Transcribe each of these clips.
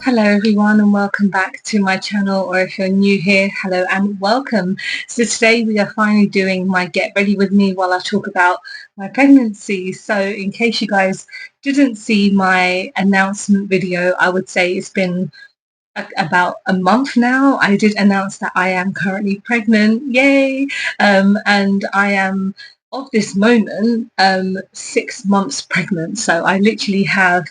Hello everyone and welcome back to my channel, or if you're new here, hello and welcome. So today we are finally doing my get ready with me while I talk about my pregnancy. So in case you guys didn't see my announcement video, I would say it's been about a month now. I did announce that I am currently pregnant, yay! And I am of this moment 6 months pregnant. So I literally have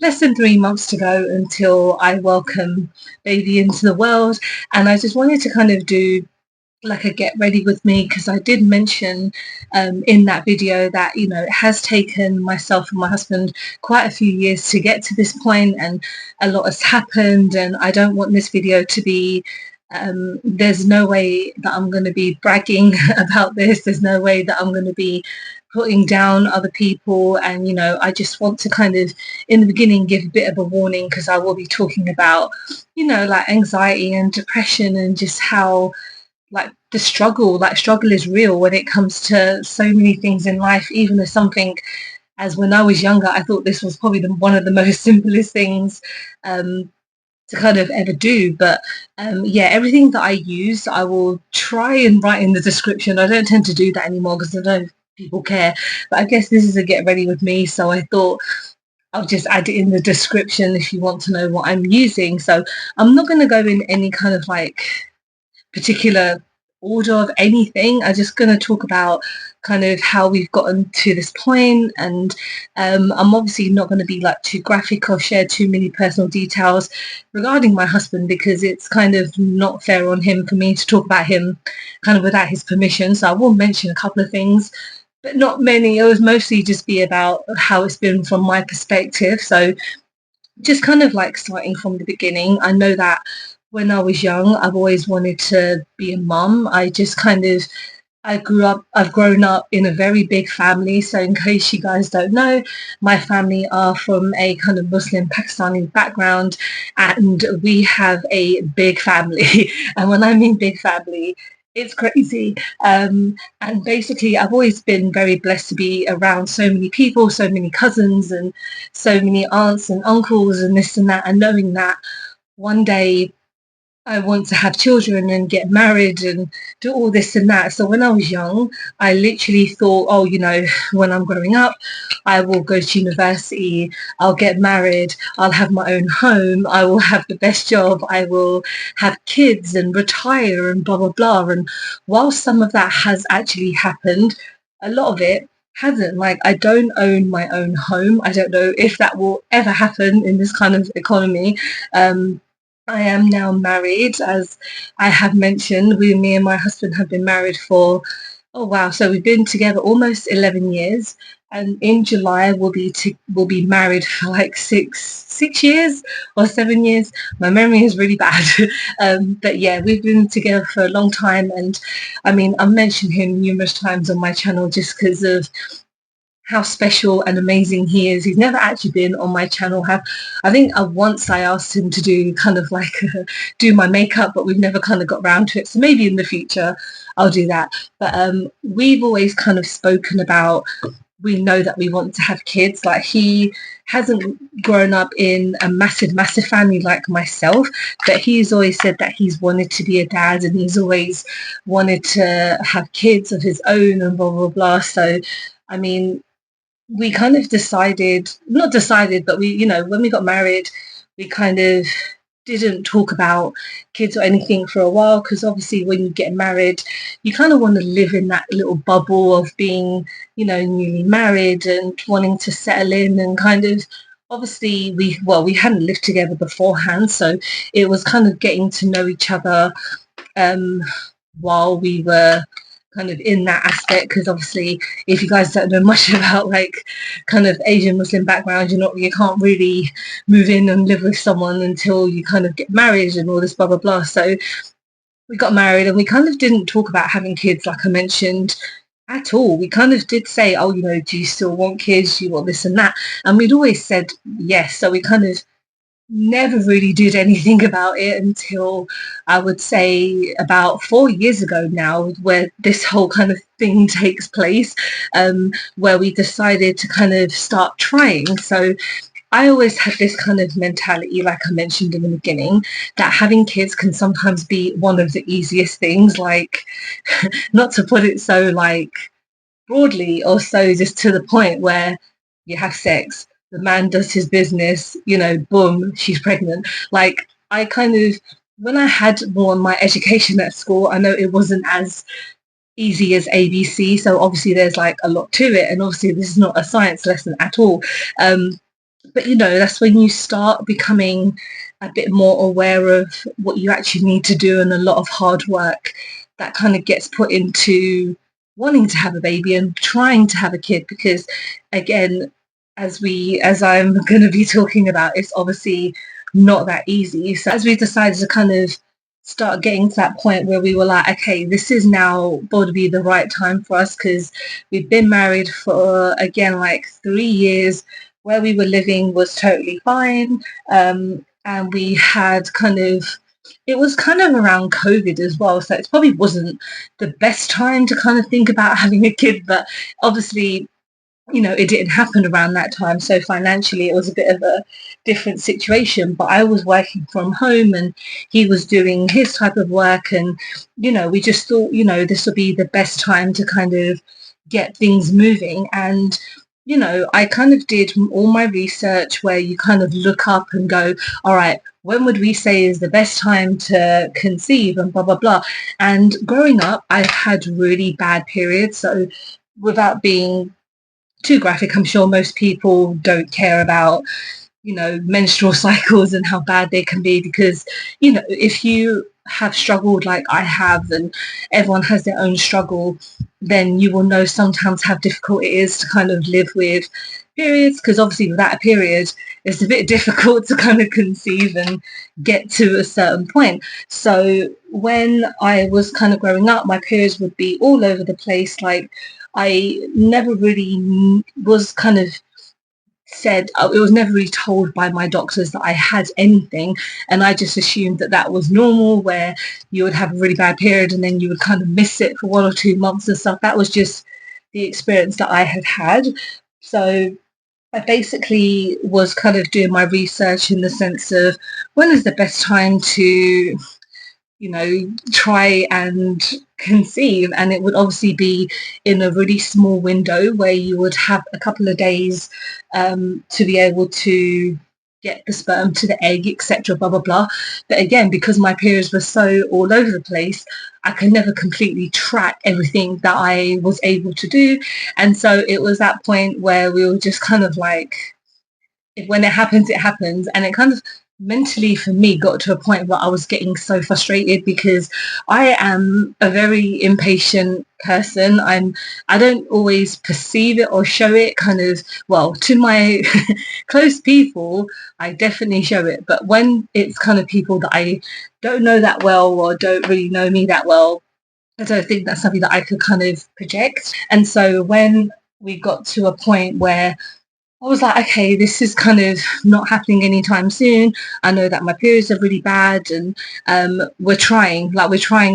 less than 3 months to go until I welcome baby into the world. And I just wanted to kind of do like a get ready with me, because I did mention in that video that it has taken myself and my husband quite a few years to get to this point, and a lot has happened, and I don't want this video to be there's no way that I'm going to be bragging about this. There's no way that I'm going to be putting down other people, and I just want to kind of in the beginning give a bit of a warning, because I will be talking about like anxiety and depression, and just how like the struggle is real when it comes to so many things in life. Even as something as when I was younger, I thought this was probably one of the most simplest things to kind of ever do. But yeah, everything that I use, I will try and write in the description. I don't tend to do that anymore because I don't know if people care, but I guess this is a get ready with me, so I thought I'll just add it in the description if you want to know what I'm using. So I'm not going to go in any kind of like particular order of anything. I'm just going to talk about kind of how we've gotten to this point, and I'm obviously not going to be like too graphic or share too many personal details regarding my husband, because it's kind of not fair on him for me to talk about him kind of without his permission. So I will mention a couple of things, but not many. It was mostly just be about how it's been from my perspective. So just kind of like starting from the beginning. I know that when I was young, I've always wanted to be a mum. I've grown up in a very big family. So in case you guys don't know, my family are from a kind of Muslim Pakistani background, and we have a big family. And when I mean big family, it's crazy. And basically, I've always been very blessed to be around so many people, so many cousins, and so many aunts and uncles, and this and that, and knowing that one day I want to have children and get married and do all this and that. So when I was young, I literally thought, oh, when I'm growing up, I will go to university, I'll get married, I'll have my own home, I will have the best job, I will have kids and retire and blah, blah, blah. And while some of that has actually happened, a lot of it hasn't. Like, I don't own my own home. I don't know if that will ever happen in this kind of economy. I am now married, as I have mentioned. Me and my husband have been married for, oh wow, so we've been together almost 11 years, and in July we'll be married for like six years or 7 years. My memory is really bad, but yeah, we've been together for a long time, and I mean, I've mentioned him numerous times on my channel just because of how special and amazing he is. He's never actually been on my channel. I think once I asked him to do kind of like do my makeup, but we've never kind of got around to it. So maybe in the future I'll do that. But we've always kind of spoken about, we know that we want to have kids. Like, he hasn't grown up in a massive family like myself, but he's always said that he's wanted to be a dad, and he's always wanted to have kids of his own and blah, blah, blah. So, I mean, we kind of not decided, but when we got married, we kind of didn't talk about kids or anything for a while, because obviously when you get married, you kind of want to live in that little bubble of being, newly married and wanting to settle in, and kind of, obviously we hadn't lived together beforehand, so it was kind of getting to know each other while we were kind of in that aspect. Because obviously, if you guys don't know much about like kind of Asian Muslim background, you can't really move in and live with someone until you kind of get married and all this blah blah blah. So we got married, and we kind of didn't talk about having kids, like I mentioned, at all. We kind of did say, oh, do you still want kids, do you want this and that, and we'd always said yes. So we kind of never really did anything about it until, I would say, about 4 years ago now, where this whole kind of thing takes place, where we decided to kind of start trying. So I always had this kind of mentality, like I mentioned in the beginning, that having kids can sometimes be one of the easiest things, like not to put it so like broadly or so just to the point where you have sex, the man does his business, boom, she's pregnant. Like I kind of, when I had more on my education at school, I know it wasn't as easy as ABC. So obviously there's like a lot to it. And obviously this is not a science lesson at all. But that's when you start becoming a bit more aware of what you actually need to do, and a lot of hard work that kind of gets put into wanting to have a baby and trying to have a kid. Because again, as I'm going to be talking about, it's obviously not that easy. So as we decided to kind of start getting to that point where we were like, okay, this is now going to be the right time for us, because we've been married for, again, like 3 years. Where we were living was totally fine. And we had it was kind of around COVID as well. So it probably wasn't the best time to kind of think about having a kid, but obviously, it didn't happen around that time. So financially, it was a bit of a different situation. But I was working from home and he was doing his type of work. And, we just thought, this would be the best time to kind of get things moving. And, I kind of did all my research where you kind of look up and go, all right, when would we say is the best time to conceive and blah, blah, blah. And growing up, I had really bad periods. So without being too graphic, I'm sure most people don't care about, menstrual cycles and how bad they can be, because, if you have struggled like I have, and everyone has their own struggle, then you will know sometimes how difficult it is to kind of live with periods, because obviously without a period, it's a bit difficult to kind of conceive and get to a certain point. So when I was kind of growing up, my periods would be all over the place. Like I never really was kind of said, it was never really told by my doctors that I had anything, and I just assumed that that was normal, where you would have a really bad period and then you would kind of miss it for 1 or 2 months and stuff. That was just the experience that I had had. So I basically was kind of doing my research in the sense of when is the best time to try and conceive. And it would obviously be in a really small window where you would have a couple of days to be able to get the sperm to the egg, etc., blah, blah, blah. But again, because my periods were so all over the place, I could never completely track everything that I was able to do. And so it was that point where we were just kind of like, when it happens, it happens. And it kind of mentally for me got to a point where I was getting so frustrated, because I am a very impatient person. I don't always perceive it or show it kind of, well, to my close people, I definitely show it. But when it's kind of people that I don't know that well or don't really know me that well, I don't think that's something that I could kind of project. And so when we got to a point where I was like, okay, this is kind of not happening anytime soon. I know that my periods are really bad, and we're trying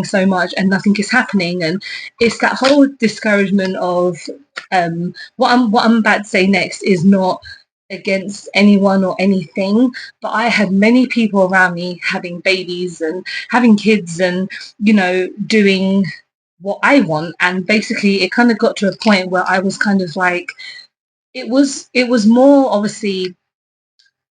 so much and nothing is happening. And it's that whole discouragement of what I'm about to say next is not against anyone or anything, but I had many people around me having babies and having kids and, doing what I want. And basically it kind of got to a point where I was kind of like, it was more obviously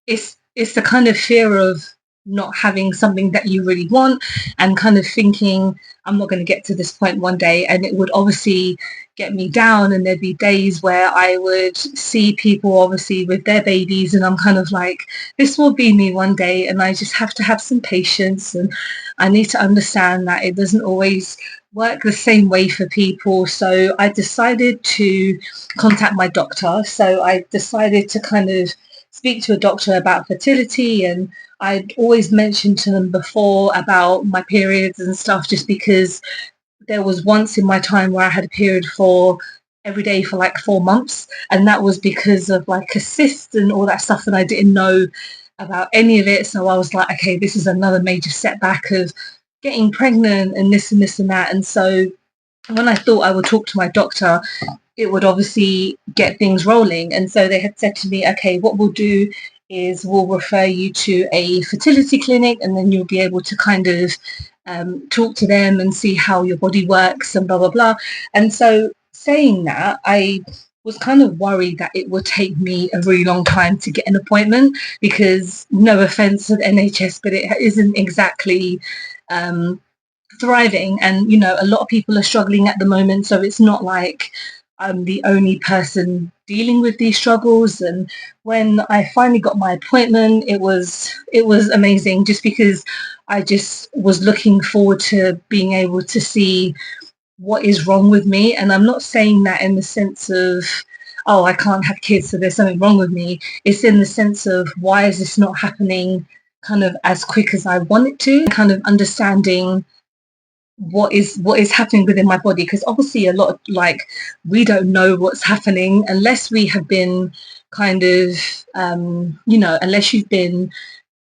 it's the kind of fear of not having something that you really want, and kind of thinking I'm not going to get to this point one day. And it would obviously get me down, and there'd be days where I would see people obviously with their babies, and I'm kind of like, this will be me one day. And I just have to have some patience, and I need to understand that it doesn't always work the same way for people. So I decided to contact my doctor. So I decided to kind of speak to a doctor about fertility, and I'd always mentioned to them before about my periods and stuff, just because there was once in my time where I had a period for every day for like 4 months, and that was because of like a cyst and all that stuff, and I didn't know about any of it. So I was like, okay, this is another major setback of getting pregnant and this and this and that. And so when I thought I would talk to my doctor, it would obviously get things rolling. And so they had said to me, okay, what we'll do is we'll refer you to a fertility clinic, and then you'll be able to kind of talk to them and see how your body works and blah, blah, blah. And so saying that, I was kind of worried that it would take me a really long time to get an appointment, because no offense to the NHS, but it isn't exactly thriving, and a lot of people are struggling at the moment, so it's not like I'm the only person dealing with these struggles. And when I finally got my appointment, it was amazing, just because I just was looking forward to being able to see what is wrong with me. And I'm not saying that in the sense of, oh, I can't have kids, so there's something wrong with me. It's in the sense of, why is this not happening kind of as quick as I want it to, kind of understanding what is happening within my body, because obviously a lot of, like, we don't know what's happening unless we have been kind of unless you've been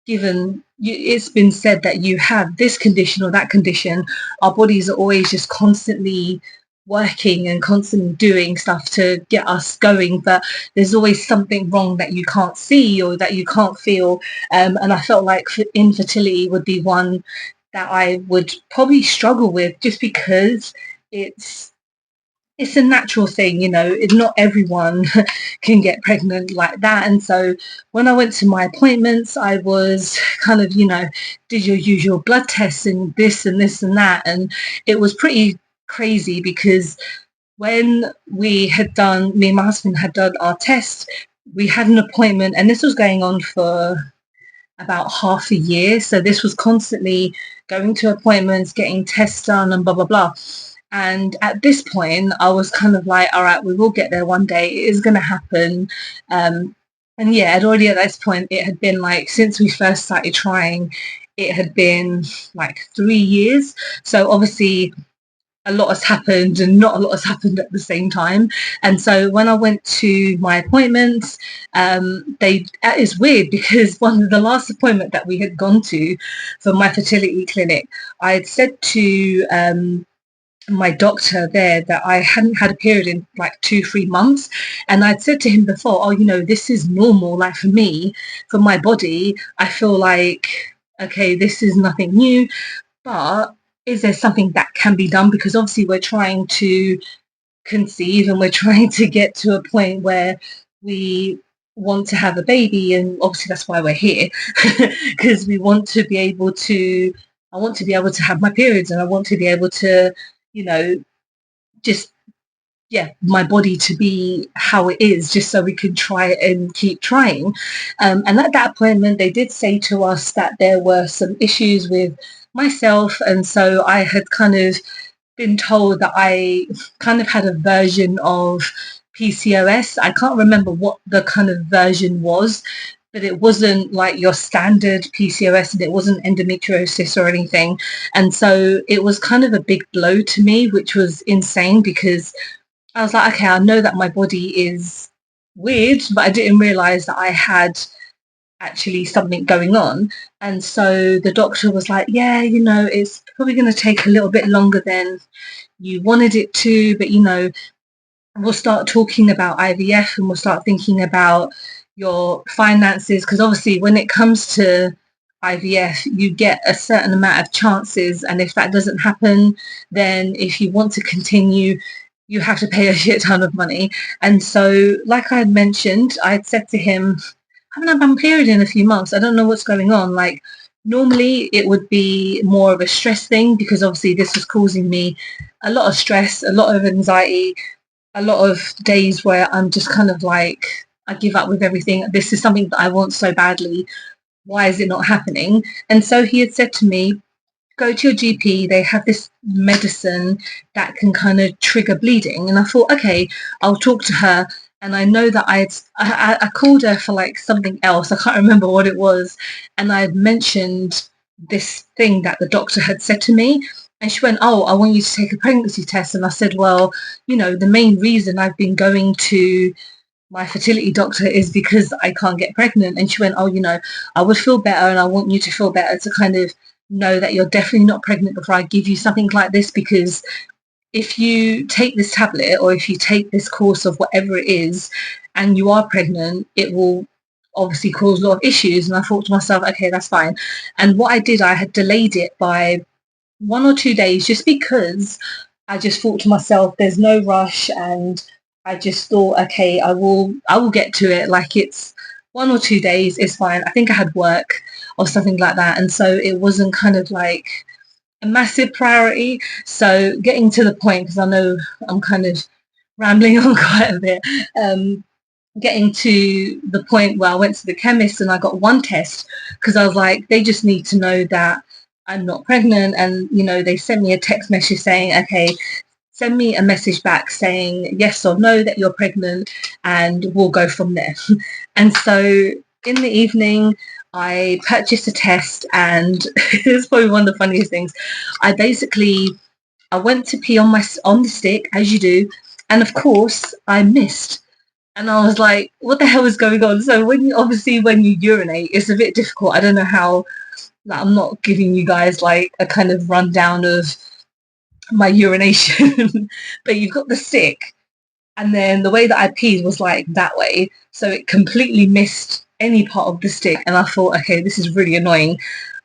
given it's been said that you have this condition or that condition. Our bodies are always just constantly working and constantly doing stuff to get us going, but there's always something wrong that you can't see or that you can't feel. And I felt like infertility would be one that I would probably struggle with, just because it's a natural thing, not everyone can get pregnant like that. And so when I went to my appointments, I was kind of, did your usual blood tests and this and this and that. And it was pretty crazy, because when me and my husband had done our test, we had an appointment, and this was going on for about half a year. So this was constantly going to appointments, getting tests done and blah, blah, blah. And at this point, I was kind of like, all right, we will get there one day. It is going to happen. And yeah, at this point, it had been like, since we first started trying, it had been like 3 years. So obviously a lot has happened, and not a lot has happened at the same time. And so when I went to my appointments, it's weird, because one of the last appointment that we had gone to for my fertility clinic, I had said to my doctor there that I hadn't had a period in like 2-3 months, and I'd said to him before, oh, this is normal, like for me, for my body, I feel like, okay, this is nothing new, but is there something that can be done? Because obviously we're trying to conceive, and we're trying to get to a point where we want to have a baby, and obviously that's why we're here, because we want to be able to, I want to be able to have my periods, and I want to be able to, just, yeah, my body to be how it is, just so we can try and keep trying. And at that appointment, they did say to us that there were some issues with myself, and so I had kind of been told that I kind of had a version of PCOS. I can't remember what the kind of version was, but it wasn't like your standard PCOS, and it wasn't endometriosis or anything. And so it was kind of a big blow to me, which was insane, because I was like, okay, I know that my body is weird, but I didn't realize that I had actually something going on. And so the doctor was like, yeah, it's probably going to take a little bit longer than you wanted it to, but we'll start talking about IVF, and we'll start thinking about your finances, because obviously when it comes to IVF, you get a certain amount of chances, and if that doesn't happen, then if you want to continue, you have to pay a shit ton of money. And so, like I had mentioned, I had said to him, I haven't had my period in a few months. I don't know what's going on. Like, normally it would be more of a stress thing, because obviously this was causing me a lot of stress, a lot of anxiety, a lot of days where I'm just kind of like, I give up with everything. This is something that I want so badly. Why is it not happening? And so he had said to me, go to your GP. They have this medicine that can kind of trigger bleeding. And I thought, okay, I'll talk to her. And I know that I called her for like something else. I can't remember what it was. And I had mentioned this thing that the doctor had said to me. And she went, oh, I want you to take a pregnancy test. And I said, well, the main reason I've been going to my fertility doctor is because I can't get pregnant. And she went, oh, I would feel better, and I want you to feel better to kind of know that you're definitely not pregnant before I give you something like this, because if you take this tablet or if you take this course of whatever it is and you are pregnant, it will obviously cause a lot of issues. And I thought to myself, okay, that's fine. And what I did, I had delayed it by 1 or 2 days just because I just thought to myself, there's no rush, and I just thought, okay, I will get to it. Like, it's 1 or 2 days, it's fine. I think I had work or something like that, and so it wasn't kind of like a massive priority. So getting to the point, because I know I'm kind of rambling on quite a bit, getting to the point where I went to the chemist and I got one test because I was like, they just need to know that I'm not pregnant. And, they sent me a text message saying, okay, send me a message back saying yes or no that you're pregnant, and we'll go from there. And so in the evening, I purchased a test, and it's probably one of the funniest things. I went to pee on the stick, as you do, and of course I missed. And I was like, what the hell is going on? So when you urinate, it's a bit difficult. I don't know how, like, I'm not giving you guys like a kind of rundown of my urination, but you've got the stick, and then the way that I peed was like that way. So it completely missed any part of the stick. And I thought, okay, this is really annoying.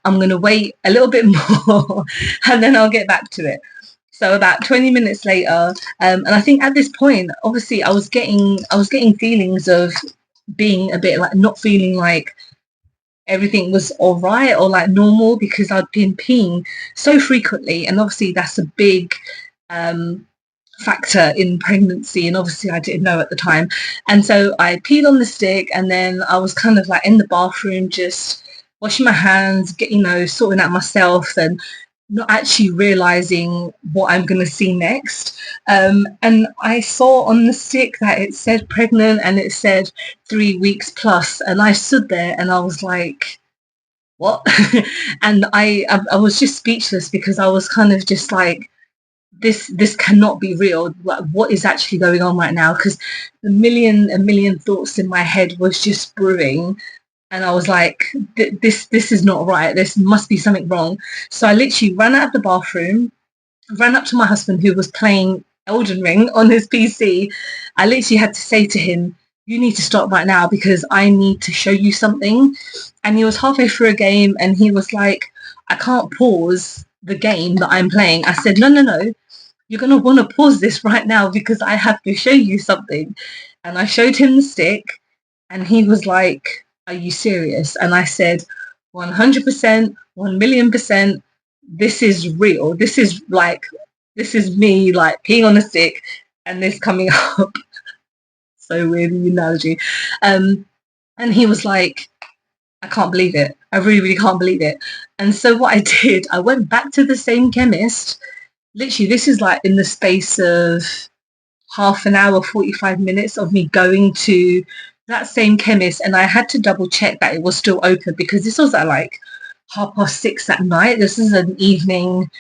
I'm going to wait a little bit more and then I'll get back to it. So about 20 minutes later, and I think at this point, obviously, I was getting feelings of being a bit like not feeling like everything was all right or like normal, because I'd been peeing so frequently, and obviously that's a big factor in pregnancy, and obviously I didn't know at the time. And so I peed on the stick, and then I was kind of like in the bathroom just washing my hands, sorting out myself, and not actually realizing what I'm going to see next. And I saw on the stick that it said pregnant and it said 3 weeks plus. And I stood there and I was like, what? And I was just speechless, because I was kind of just like, this cannot be real. Like, what is actually going on right now? Because a million thoughts in my head was just brewing. And I was like, this is not right. This must be something wrong. So I literally ran out of the bathroom, ran up to my husband, who was playing Elden Ring on his PC. I literally had to say to him, you need to stop right now because I need to show you something. And he was halfway through a game and he was like, I can't pause the game that I'm playing. I said, no. You're going to want to pause this right now because I have to show you something. And I showed him the stick and he was like, are you serious? And I said, 100%, 1,000,000%, this is real. This is me like peeing on a stick and this coming up. So weird, the analogy. And he was like, I can't believe it. I really, really can't believe it. And so what I did, I went back to the same chemist. Literally, this is like in the space of half an hour, 45 minutes of me going to that same chemist, and I had to double check that it was still open, because this was at like 6:30 at night. This is an evening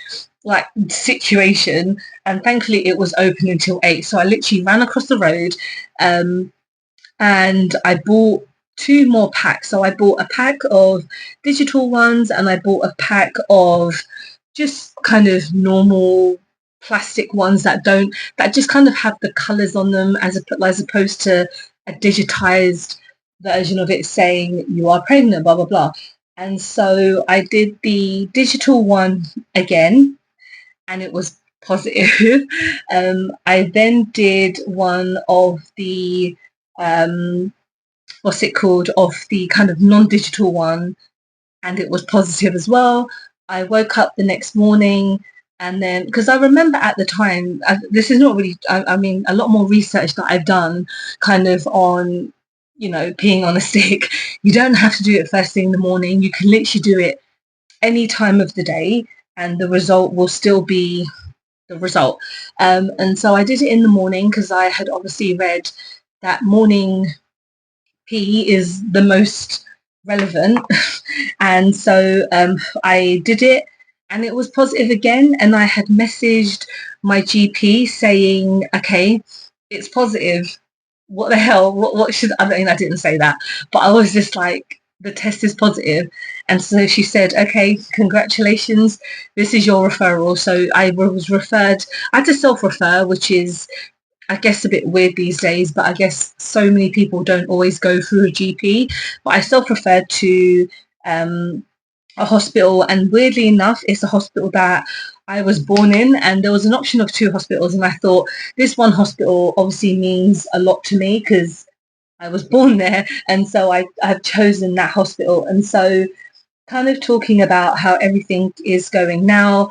like situation, and thankfully it was open until 8. So I literally ran across the road, and I bought 2 more packs. So I bought a pack of digital ones and I bought a pack of just kind of normal plastic ones that just kind of have the colours on them, as opposed to a digitized version of it saying you are pregnant, blah blah blah. And so I did the digital one again, and it was positive. I then did one of the what's it called, of the kind of non-digital one, and it was positive as well. I woke up the next morning, and then, because I remember at the time, this is not really, I mean, a lot more research that I've done kind of on, peeing on a stick. You don't have to do it first thing in the morning. You can literally do it any time of the day, and the result will still be the result. And so I did it in the morning, because I had obviously read that morning pee is the most relevant. And so I did it, and it was positive again. And I had messaged my GP saying, okay, it's positive. What the hell? What should I mean? I didn't say that, but I was just like, the test is positive. And so she said, okay, congratulations, this is your referral. So I was referred, I had to self-refer, which is, I guess, a bit weird these days, but I guess so many people don't always go through a GP. But I self-referred to um, a hospital, and weirdly enough, it's a hospital that I was born in, and there was an option of two hospitals, and I thought this one hospital obviously means a lot to me because I was born there, and so I've chosen that hospital. And so, kind of talking about how everything is going now.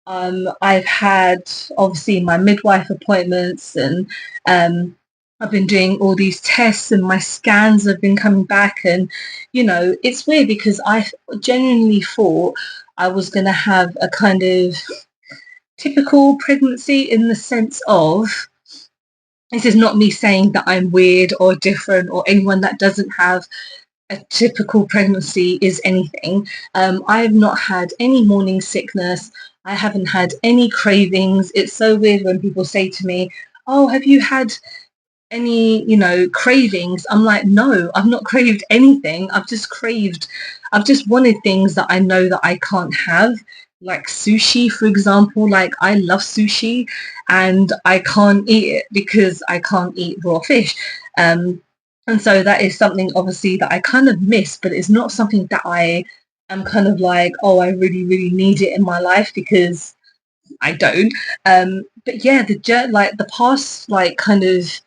I've had obviously my midwife appointments, and I've been doing all these tests, and my scans have been coming back. And it's weird because I genuinely thought I was going to have a kind of typical pregnancy, in the sense of, this is not me saying that I'm weird or different, or anyone that doesn't have a typical pregnancy is anything. I have not had any morning sickness. I haven't had any cravings. It's so weird when people say to me, oh, have you had any, cravings? I'm like, no, I've not craved anything. I've just wanted things that I know that I can't have, like sushi, for example. Like, I love sushi and I can't eat it because I can't eat raw fish. And so that is something obviously that I kind of miss, but it's not something that I am kind of like, oh, I really, really need it in my life, because I don't. But yeah, the past kind of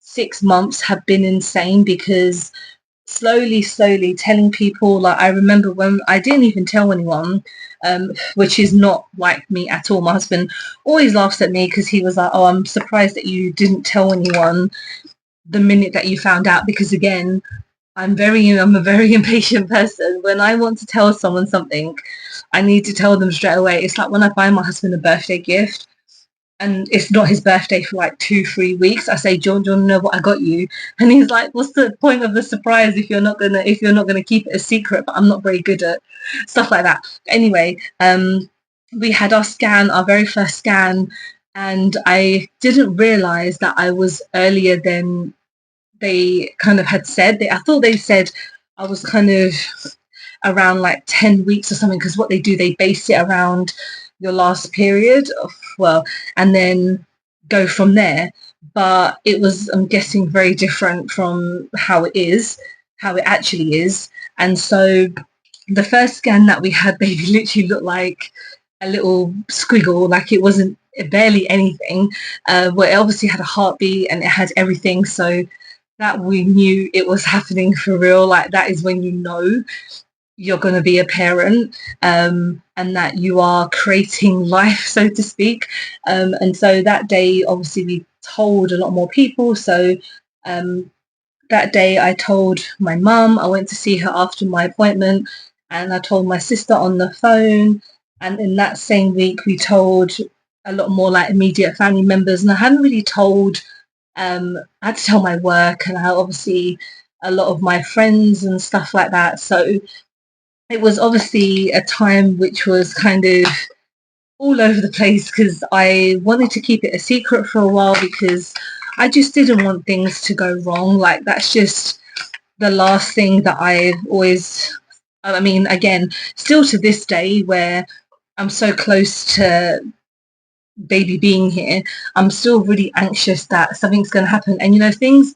6 months have been insane, because slowly telling people, like, I remember when I didn't even tell anyone, which is not like me at all. My husband always laughs at me because he was like, oh, I'm surprised that you didn't tell anyone the minute that you found out, because again, I'm a very impatient person. When I want to tell someone something, I need to tell them straight away. It's like when I buy my husband a birthday gift and it's not his birthday for like 2-3 weeks. I say, John, do you want to know what I got you? And he's like, what's the point of the surprise if you're not gonna keep it a secret? But I'm not very good at stuff like that. Anyway, we had our very first scan, and I didn't realize that I was earlier than they kind of had said. I thought they said I was kind of around like 10 weeks or something, because what they do, they base it around your last period and then go from there. But it was, I'm guessing, very different from how it actually is. And so the first scan that we had, baby literally looked like a little squiggle, like it wasn't barely anything. Well, it obviously had a heartbeat and it had everything, so that we knew it was happening for real. Like, that is when you know you're going to be a parent, and that you are creating life, so to speak. And so that day, obviously, we told a lot more people. So that day I told my mum. I went to see her after my appointment, and I told my sister on the phone. And in that same week, we told a lot more like immediate family members. And I hadn't really told, I had to tell my work, and how obviously a lot of my friends and stuff like that. So it was obviously a time which was kind of all over the place, because I wanted to keep it a secret for a while, because I just didn't want things to go wrong. Like, that's just the last thing that I've always, I mean, again, still to this day, where I'm so close to baby being here, I'm still really anxious that something's going to happen. And, things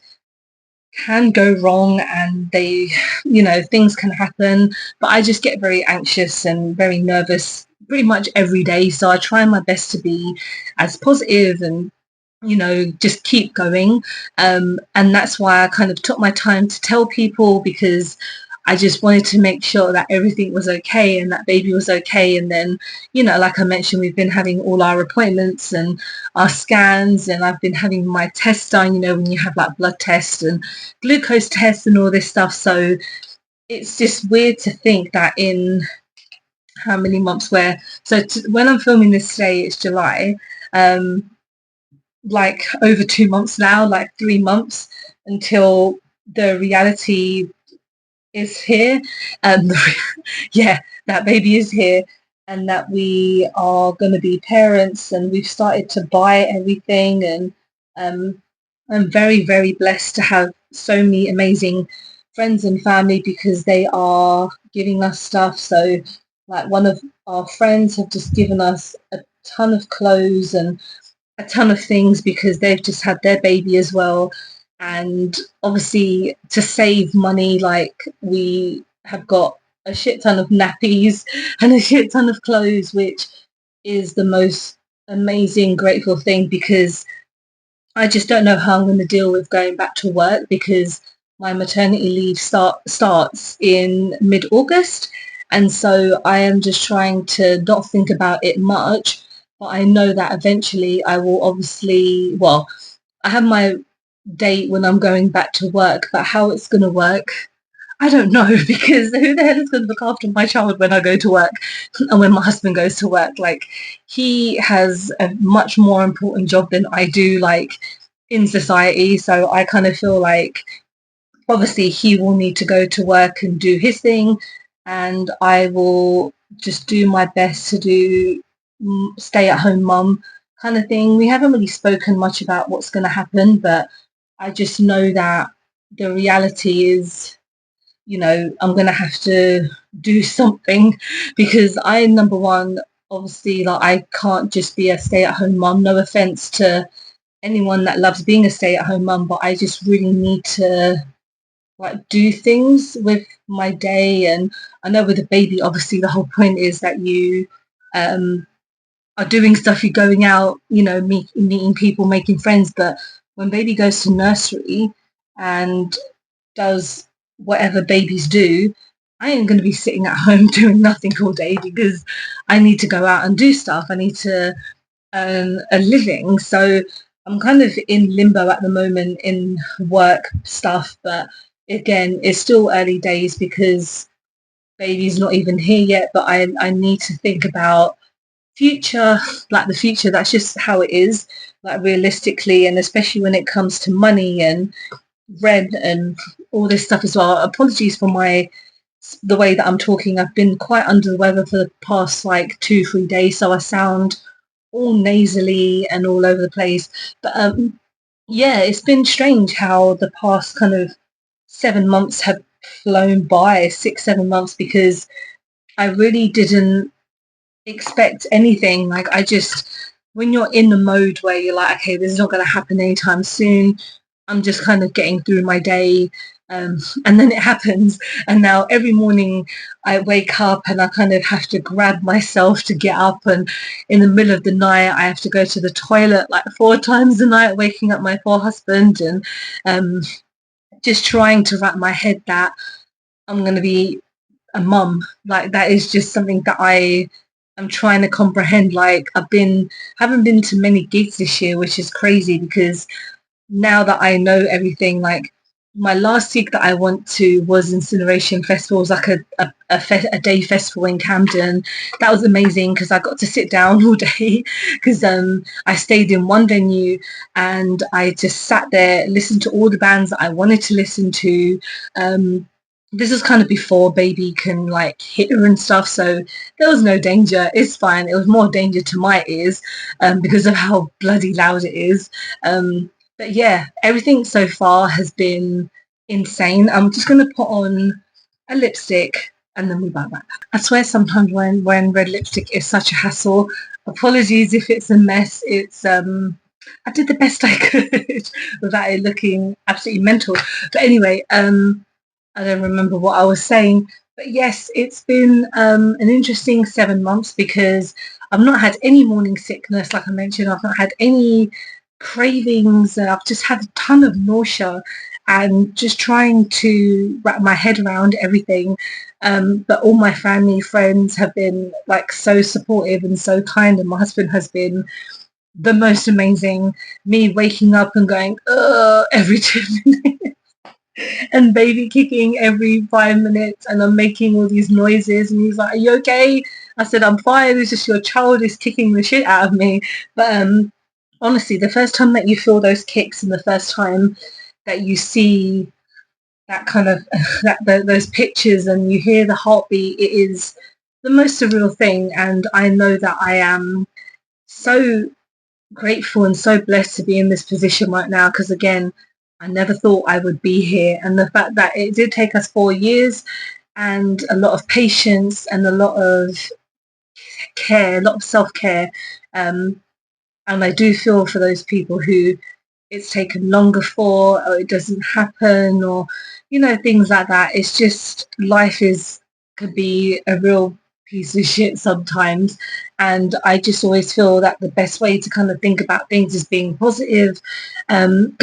can go wrong, and things can happen, but I just get very anxious and very nervous pretty much every day. So I try my best to be as positive and just keep going. And that's why I kind of took my time to tell people, because I just wanted to make sure that everything was okay and that baby was okay. And then, like I mentioned, we've been having all our appointments and our scans, and I've been having my tests done, when you have like blood tests and glucose tests and all this stuff. So it's just weird to think that in how many months when I'm filming this today, it's July, like over 2 months now, like 3 months until the reality is here. And yeah, that baby is here, and that we are going to be parents, and we've started to buy everything. And I'm very, very blessed to have so many amazing friends and family because they are giving us stuff. So, like, one of our friends have just given us a ton of clothes and a ton of things because they've just had their baby as well. And obviously, to save money, like, we have got a shit ton of nappies and a shit ton of clothes, which is the most amazing, grateful thing because I just don't know how I'm going to deal with going back to work because my maternity leave starts in mid-August. And so I am just trying to not think about it much, but I know that eventually I will obviously, well, I have my date when I'm going back to work, but how it's going to work, I don't know because who the hell is going to look after my child when I go to work and when my husband goes to work? Like, he has a much more important job than I do, like, in society. So I kind of feel like obviously he will need to go to work and do his thing, and I will just do my best to do stay at home mum kind of thing. We haven't really spoken much about what's going to happen, but I just know that the reality is, I'm gonna have to do something because I, number one, obviously, like, I can't just be a stay-at-home mum. No offense to anyone that loves being a stay-at-home mum, but I just really need to, like, do things with my day. And I know with a baby, obviously, the whole point is that you um, are doing stuff. You're going out, meeting people, making friends. But when baby goes to nursery and does whatever babies do, I ain't going to be sitting at home doing nothing all day because I need to go out and do stuff. I need to earn a living. So I'm kind of in limbo at the moment in work stuff. But again, it's still early days because baby's not even here yet. But I need to think about future, like the future. That's just how it is, like, realistically, and especially when it comes to money and rent and all this stuff as well. Apologies for the way that I'm talking. I've been quite under the weather for the past like 2-3 days, so I sound all nasally and all over the place. But yeah, it's been strange how the past kind of 7 months have flown by, 6-7 months, because I really didn't expect anything. Like, I just, when you're in the mode where you're like, okay, this is not going to happen anytime soon, I'm just kind of getting through my day. And then it happens. And now every morning I wake up and I kind of have to grab myself to get up. And in the middle of the night, I have to go to the toilet like 4 times a night, waking up my poor husband, and um, just trying to wrap my head that I'm going to be a mum. Like, that is just something that I'm trying to comprehend. Like, haven't been to many gigs this year, which is crazy because now that I know everything, like, my last gig that I went to was Incineration Festival. It was like a day festival in Camden. That was amazing because I got to sit down all day because I stayed in one venue and I just sat there, listened to all the bands that I wanted to listen to. This is kind of before baby can like hit her and stuff, so there was no danger. It's fine. It was more danger to my ears because of how bloody loud it is. But yeah, everything so far has been insane. I'm just going to put on a lipstick and then we'll be back. I swear sometimes when wearing red lipstick is such a hassle. Apologies if it's a mess. It's I did the best I could without it looking absolutely mental. But anyway, I don't remember what I was saying. But yes, it's been an interesting 7 months because I've not had any morning sickness, like I mentioned. I've not had any cravings. I've just had a ton of nausea and just trying to wrap my head around everything. But all my family, friends have been like so supportive and so kind, and my husband has been the most amazing. Me waking up and going, every 2 minutes and baby kicking every 5 minutes, and I'm making all these noises, and he's like, are you okay? I said, I'm fine, it's just your child is kicking the shit out of me. But honestly, the first time that you feel those kicks and the first time that you see that kind of those pictures and you hear the heartbeat, it is the most surreal thing. And I know that I am so grateful and so blessed to be in this position right now because, again, I never thought I would be here. And the fact that it did take us 4 years and a lot of patience and a lot of care, a lot of self-care. And I do feel for those people who it's taken longer for, or it doesn't happen, or things like that. It's just life is could be a real piece of shit sometimes, and I just always feel that the best way to kind of think about things is being positive, and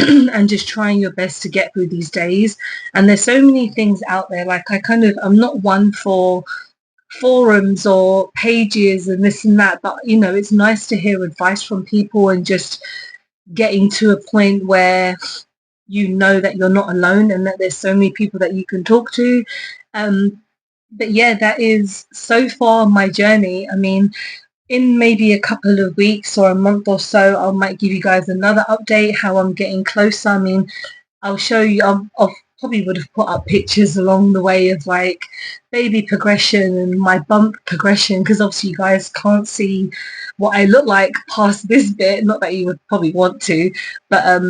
just trying your best to get through these days. And there's so many things out there. Like I'm not one for forums or pages and this and that, but it's nice to hear advice from people and just getting to a point where you know that you're not alone and that there's so many people that you can talk to. But yeah, that is so far my journey. I mean, in maybe a couple of weeks or a month or so, I might give you guys another update how I'm getting closer. I mean, I'll show you. I'll probably would have put up pictures along the way of like baby progression and my bump progression, because obviously you guys can't see what I look like past this bit. Not that you would probably want to, but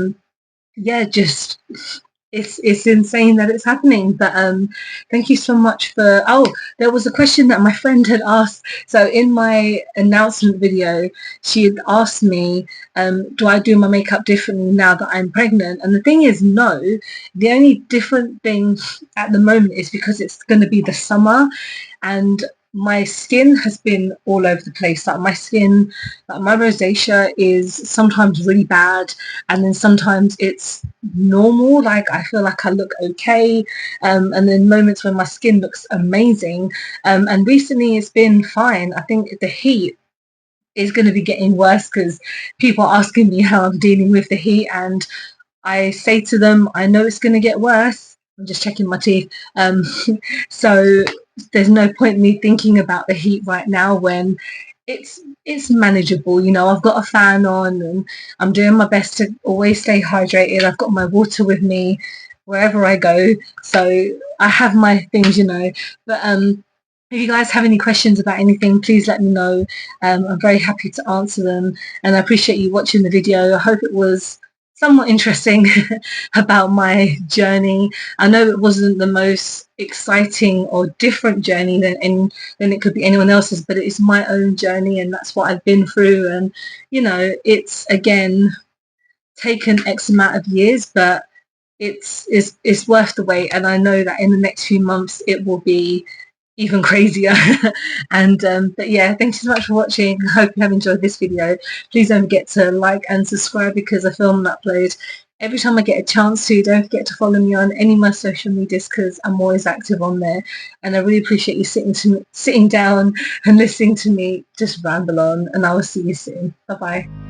yeah, just it's insane that it's happening. But thank you so much for there was a question that my friend had asked. So in my announcement video, she had asked me, do I do my makeup differently now that I'm pregnant? And the thing is, no. The only different thing at the moment is because it's going to be the summer, and my skin has been all over the place. Like my skin, like my rosacea is sometimes really bad, and then sometimes it's normal. Like I feel like I look okay, and then moments when my skin looks amazing. And recently it's been fine. I think the heat is going to be getting worse because people are asking me how I'm dealing with the heat, and I say to them, I know it's going to get worse. I'm just checking my teeth. So there's no point in me thinking about the heat right now when it's manageable. I've got a fan on and I'm doing my best to always stay hydrated. I've got my water with me wherever I go. So I have my things. But if you guys have any questions about anything, please let me know. I'm very happy to answer them, and I appreciate you watching the video. I hope it was somewhat interesting about my journey. I know it wasn't the most exciting or different journey than it could be anyone else's, but it is my own journey, and that's what I've been through. And it's again taken X amount of years, but it's worth the wait. And I know that in the next few months it will be even crazier. And but yeah, thanks so much for watching. I hope you have enjoyed this video. Please don't forget to like and subscribe, because I film and upload every time I get a chance to. Don't forget to follow me on any of my social medias, because I'm always active on there, and I really appreciate you sitting down and listening to me just ramble on. And I will see you soon. Bye bye.